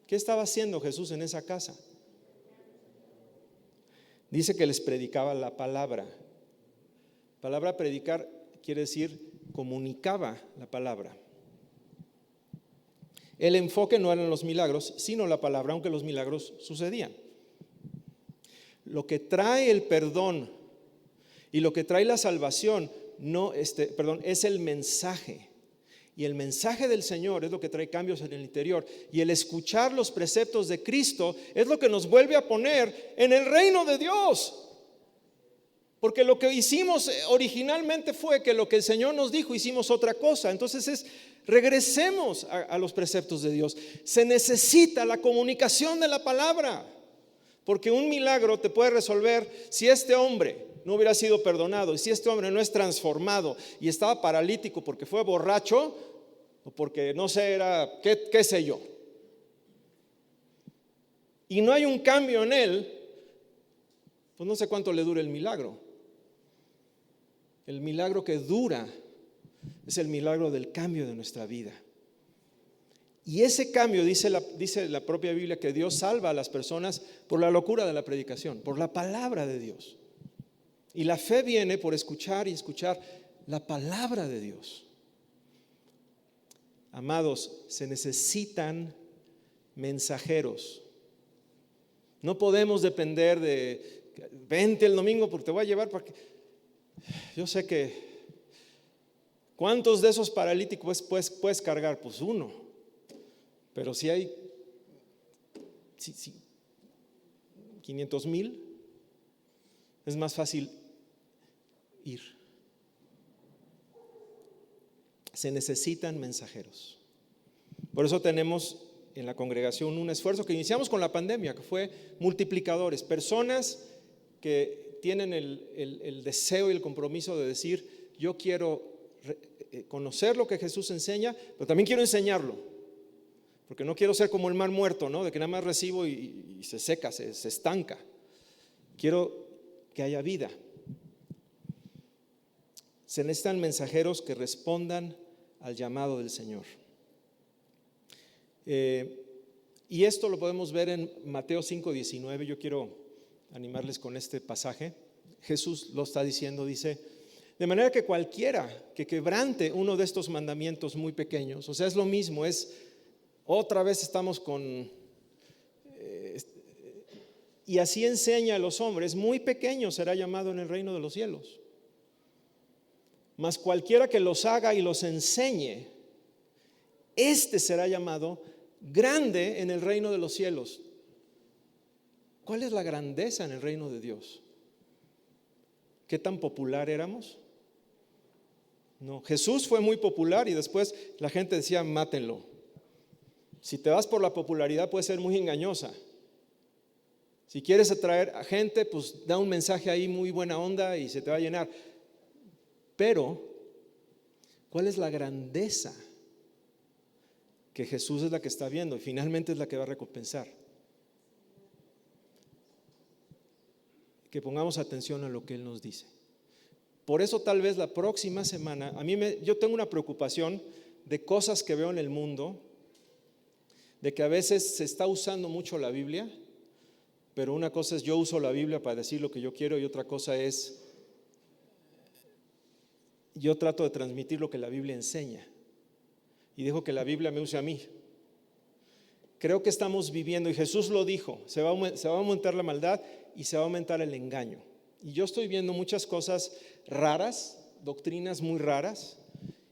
¿Qué estaba haciendo Jesús en esa casa? Dice que les predicaba la palabra. Palabra predicar quiere decir comunicaba la palabra. El enfoque no eran los milagros, sino la palabra, aunque los milagros sucedían. Lo que trae el perdón y lo que trae la salvación es el mensaje. Y el mensaje del Señor es lo que trae cambios en el interior. Y el escuchar los preceptos de Cristo es lo que nos vuelve a poner en el reino de Dios. Porque lo que hicimos originalmente fue que lo que el Señor nos dijo, hicimos otra cosa. Entonces Regresemos a los preceptos de Dios. Se necesita la comunicación de la palabra, porque un milagro te puede resolver si este hombre no hubiera sido perdonado, y si este hombre no es transformado y estaba paralítico porque fue borracho o porque no sé, qué sé yo, y no hay un cambio en él, pues no sé cuánto le dure el milagro. El milagro que dura es el milagro del cambio de nuestra vida. Y ese cambio, dice la propia Biblia, que Dios salva a las personas por la locura de la predicación, por la palabra de Dios. Y la fe viene por escuchar y escuchar la palabra de Dios. Amados, se necesitan mensajeros. No podemos depender de, vente el domingo porque te voy a llevar para que... Yo sé que, ¿cuántos de esos paralíticos puedes cargar? Pues uno. Pero si hay 500,000, es más fácil ir. Se necesitan mensajeros. Por eso tenemos en la congregación un esfuerzo que iniciamos con la pandemia, que fue multiplicadores, personas que tienen el deseo y el compromiso de decir: yo quiero conocer lo que Jesús enseña, pero también quiero enseñarlo, porque no quiero ser como el mar muerto, ¿no? De que nada más recibo y se seca, se estanca. Quiero que haya vida. Se necesitan mensajeros que respondan al llamado del Señor. Y esto lo podemos ver en Mateo 5:19. Yo quiero animarles con este pasaje. Jesús lo está diciendo, dice: de manera que cualquiera que quebrante uno de estos mandamientos muy pequeños, o sea, es lo mismo, otra vez estamos con y así enseña a los hombres, muy pequeño será llamado en el reino de los cielos. Mas cualquiera que los haga y los enseñe, este será llamado grande en el reino de los cielos. ¿Cuál es la grandeza en el reino de Dios? ¿Qué tan popular éramos? No, Jesús fue muy popular y después la gente decía: mátenlo. Si te vas por la popularidad, puede ser muy engañosa. Si quieres atraer a gente, pues da un mensaje ahí muy buena onda y se te va a llenar. Pero, ¿cuál es la grandeza? Que Jesús es la que está viendo y finalmente es la que va a recompensar. Que pongamos atención a lo que Él nos dice. Por eso tal vez la próxima semana, yo tengo una preocupación de cosas que veo en el mundo, de que a veces se está usando mucho la Biblia, pero una cosa es yo uso la Biblia para decir lo que yo quiero y otra cosa es yo trato de transmitir lo que la Biblia enseña y dejo que la Biblia me use a mí. Creo que estamos viviendo, y Jesús lo dijo, se va a aumentar la maldad y se va a aumentar el engaño. Y yo estoy viendo muchas cosas raras, doctrinas muy raras.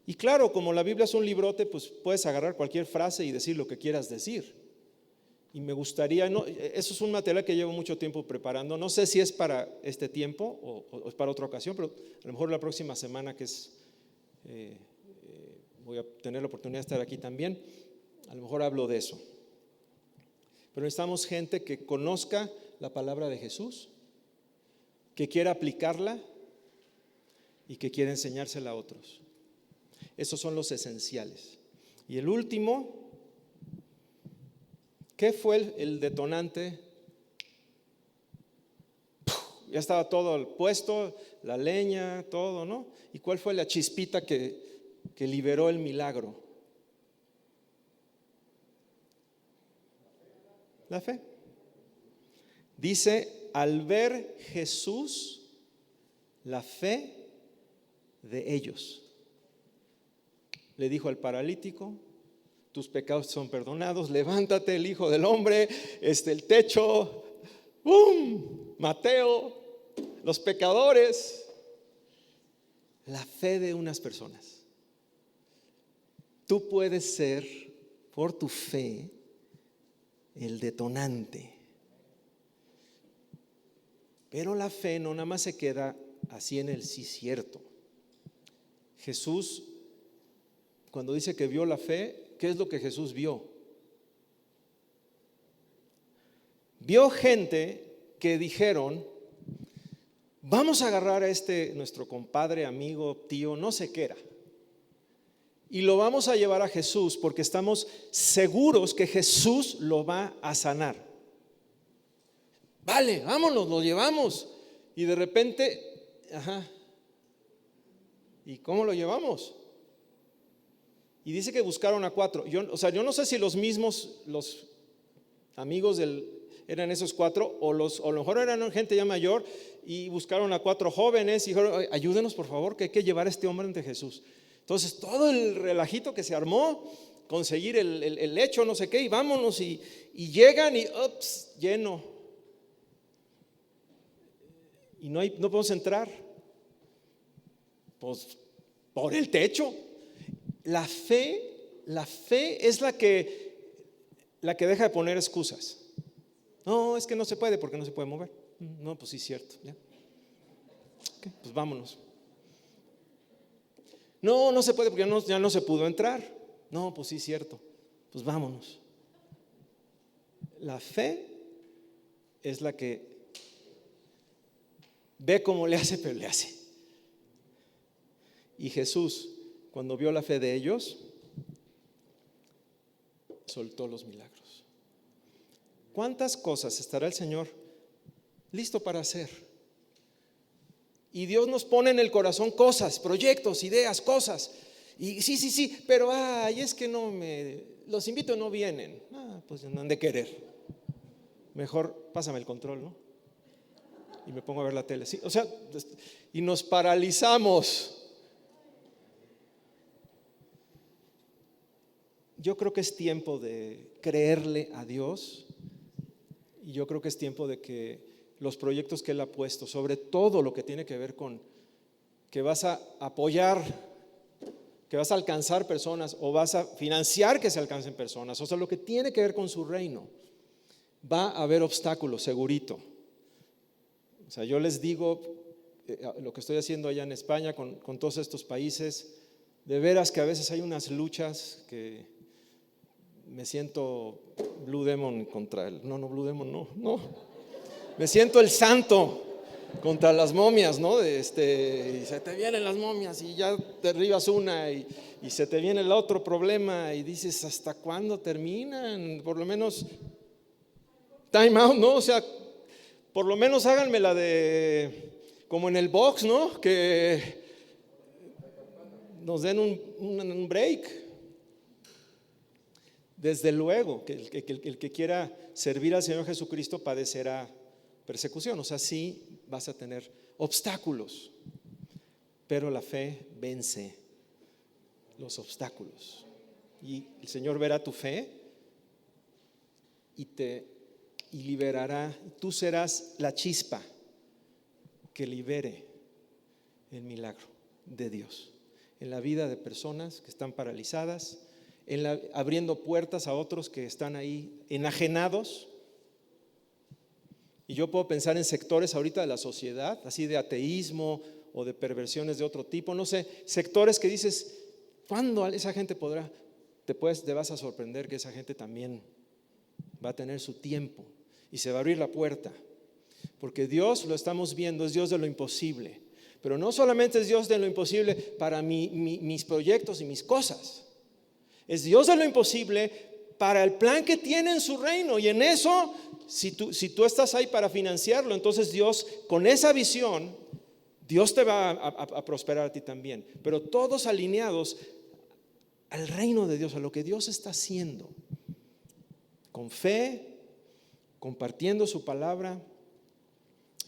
Y claro, como la Biblia es un librote, pues puedes agarrar cualquier frase y decir lo que quieras decir. Y me gustaría, eso es un material que llevo mucho tiempo preparando. No sé si es para este tiempo o es para otra ocasión, pero a lo mejor la próxima semana voy a tener la oportunidad de estar aquí también. A lo mejor hablo de eso. Pero necesitamos gente que conozca la palabra de Jesús, que quiera aplicarla y que quiera enseñársela a otros. Esos son los esenciales. Y el último, ¿qué fue el detonante? Ya estaba todo puesto, la leña, todo, ¿no? ¿Y cuál fue la chispita que liberó el milagro? La fe. Dice: al ver Jesús la fe de ellos, le dijo al paralítico: tus pecados son perdonados, levántate, el Hijo del Hombre, el techo, ¡bum! Mateo, los pecadores. La fe de unas personas. Tú puedes ser, por tu fe, el detonante. Pero la fe no nada más se queda así en el sí cierto. Jesús cuando dice que vio la fe, ¿qué es lo que Jesús vio? Vio gente que dijeron: vamos a agarrar a nuestro compadre, amigo, tío, no sé qué era, y lo vamos a llevar a Jesús porque estamos seguros que Jesús lo va a sanar. Vale, vámonos, lo llevamos. Y de repente, ¿y cómo lo llevamos? Y dice que buscaron a 4. Yo no sé si los mismos, los amigos eran esos 4, o a lo mejor eran gente ya mayor y buscaron a 4 jóvenes y dijeron: ayúdenos por favor, que hay que llevar a este hombre ante Jesús. Entonces todo el relajito que se armó, conseguir el lecho, no sé qué, y vámonos, y llegan y ups, lleno, y no podemos entrar, pues por el techo. La fe es la que deja de poner excusas. No, es que no se puede porque no se puede mover. No, pues sí es cierto, ¿ya? Okay, pues vámonos. No se puede porque ya no se pudo entrar. No, pues sí es cierto, pues vámonos. La fe es la que ve cómo le hace, pero le hace. Y Jesús, cuando vio la fe de ellos, soltó los milagros. ¿Cuántas cosas estará el Señor listo para hacer? Y Dios nos pone en el corazón cosas, proyectos, ideas, cosas. Y sí, pero es que los invito, no vienen. Pues no han de querer. Mejor pásame el control, ¿no? Y me pongo a ver la tele. Sí, y nos paralizamos. Yo creo que es tiempo de creerle a Dios, y yo creo que es tiempo de que los proyectos que Él ha puesto, sobre todo lo que tiene que ver con que vas a apoyar, que vas a alcanzar personas o vas a financiar que se alcancen personas, lo que tiene que ver con su reino, va a haber obstáculos, segurito. Yo les digo, lo que estoy haciendo allá en España con todos estos países, de veras que a veces hay unas luchas que me siento Blue Demon contra él. Blue Demon no. Me siento el santo contra las momias, ¿no? Y se te vienen las momias y ya derribas una y se te viene el otro problema y dices: ¿hasta cuándo terminan? Por lo menos time out, ¿no? Por lo menos háganme la de como en el box, ¿no? Que nos den un break. Desde luego que el que quiera servir al Señor Jesucristo padecerá persecución. Sí vas a tener obstáculos, pero la fe vence los obstáculos. Y el Señor verá tu fe y liberará. Tú serás la chispa que libere el milagro de Dios en la vida de personas que están paralizadas, abriendo puertas a otros que están ahí enajenados. Y yo puedo pensar en sectores ahorita de la sociedad, así de ateísmo o de perversiones de otro tipo, no sé, sectores que dices: ¿cuándo esa gente podrá? Te vas a sorprender que esa gente también va a tener su tiempo y se va a abrir la puerta, porque Dios, lo estamos viendo, es Dios de lo imposible. Pero no solamente es Dios de lo imposible para mis proyectos y mis cosas, es Dios de lo imposible para el plan que tiene en su reino. Y en eso, si tú estás ahí para financiarlo, entonces Dios, con esa visión, Dios te va a prosperar a ti también. Pero todos alineados al reino de Dios, a lo que Dios está haciendo, con fe, compartiendo su palabra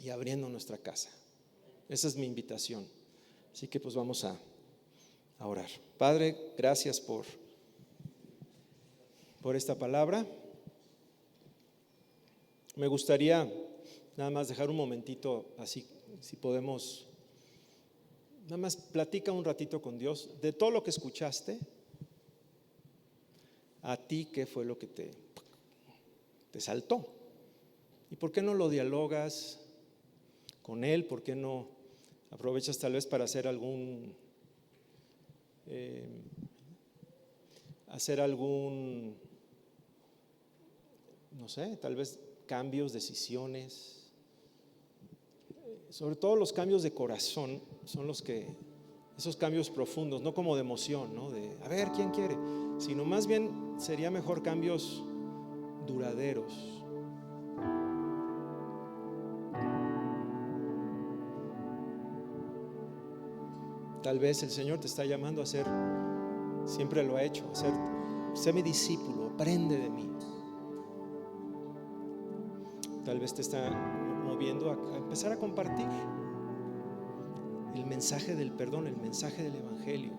y abriendo nuestra casa. Esa es mi invitación. Así que pues vamos a orar. Padre, gracias por esta palabra. Me gustaría nada más dejar un momentito, así, si podemos, nada más platica un ratito con Dios de todo lo que escuchaste. A ti, ¿qué fue lo que te saltó? ¿Y por qué no lo dialogas con Él? ¿Por qué no aprovechas tal vez para hacer hacer algún, no sé, tal vez cambios, decisiones. Sobre todo los cambios de corazón son esos cambios profundos, no como de emoción, ¿no? De a ver quién quiere, sino más bien sería mejor cambios duraderos. Tal vez el Señor te está llamando a ser, siempre lo ha hecho, a ser, sé mi discípulo, aprende de mí. Tal vez te está moviendo a empezar a compartir el mensaje del perdón, el mensaje del evangelio.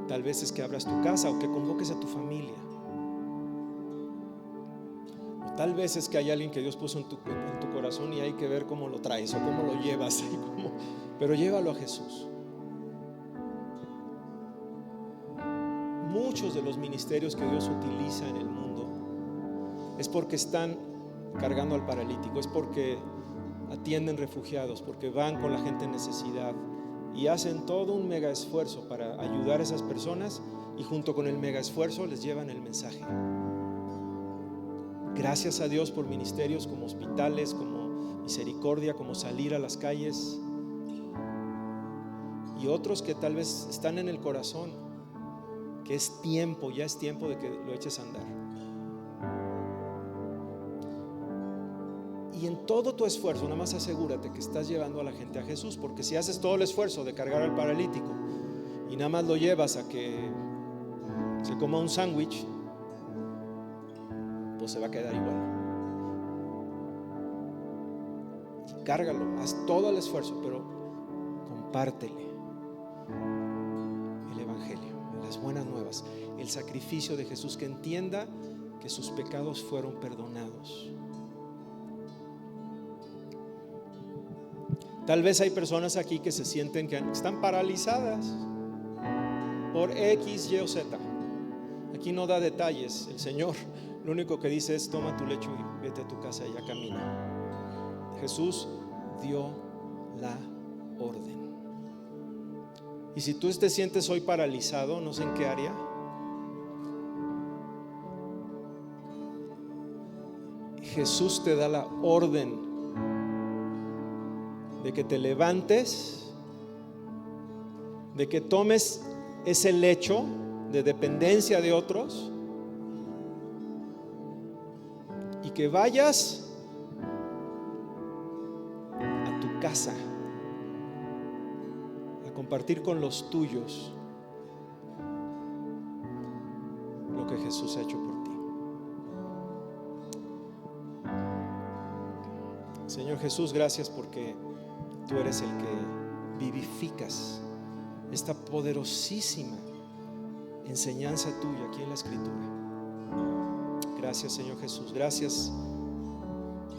Tal vez es que abras tu casa o que convoques a tu familia. O tal vez es que hay alguien que Dios puso en tu corazón y hay que ver cómo lo traes o cómo lo llevas, pero llévalo a Jesús. Muchos de los ministerios que Dios utiliza en el mundo es porque están cargando al paralítico, es porque atienden refugiados, porque van con la gente en necesidad y hacen todo un mega esfuerzo para ayudar a esas personas, y junto con el mega esfuerzo les llevan el mensaje. Gracias a Dios por ministerios como hospitales, como Misericordia, como Salir a las Calles, y otros que tal vez están en el corazón, que es tiempo, ya es tiempo de que lo eches a andar. Y en todo tu esfuerzo, nada más asegúrate que estás llevando a la gente a Jesús, porque si haces todo el esfuerzo de cargar al paralítico y nada más lo llevas a que se coma un sándwich, pues se va a quedar igual. Cárgalo, haz todo el esfuerzo, pero compártele el evangelio, las buenas nuevas, el sacrificio de Jesús, que entienda que sus pecados fueron perdonados. Tal vez hay personas aquí que se sienten que están paralizadas por X, Y o Z. Aquí no da detalles el Señor, lo único que dice es: toma tu lecho y vete a tu casa y ya camina. Jesús dio la orden. Y si tú te sientes hoy paralizado, no sé en qué área, Jesús te da la orden de que te levantes, de que tomes ese lecho de dependencia de otros y que vayas a tu casa a compartir con los tuyos lo que Jesús ha hecho por ti. Señor Jesús, gracias porque tú eres el que vivificas esta poderosísima enseñanza tuya aquí en la Escritura. Gracias, Señor Jesús. Gracias,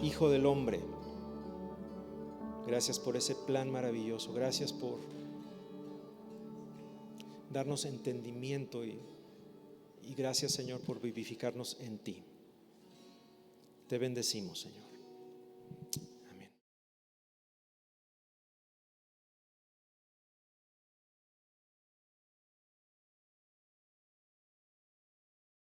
Hijo del Hombre. Gracias por ese plan maravilloso. Gracias por darnos entendimiento y gracias, Señor, por vivificarnos en ti. Te bendecimos, Señor.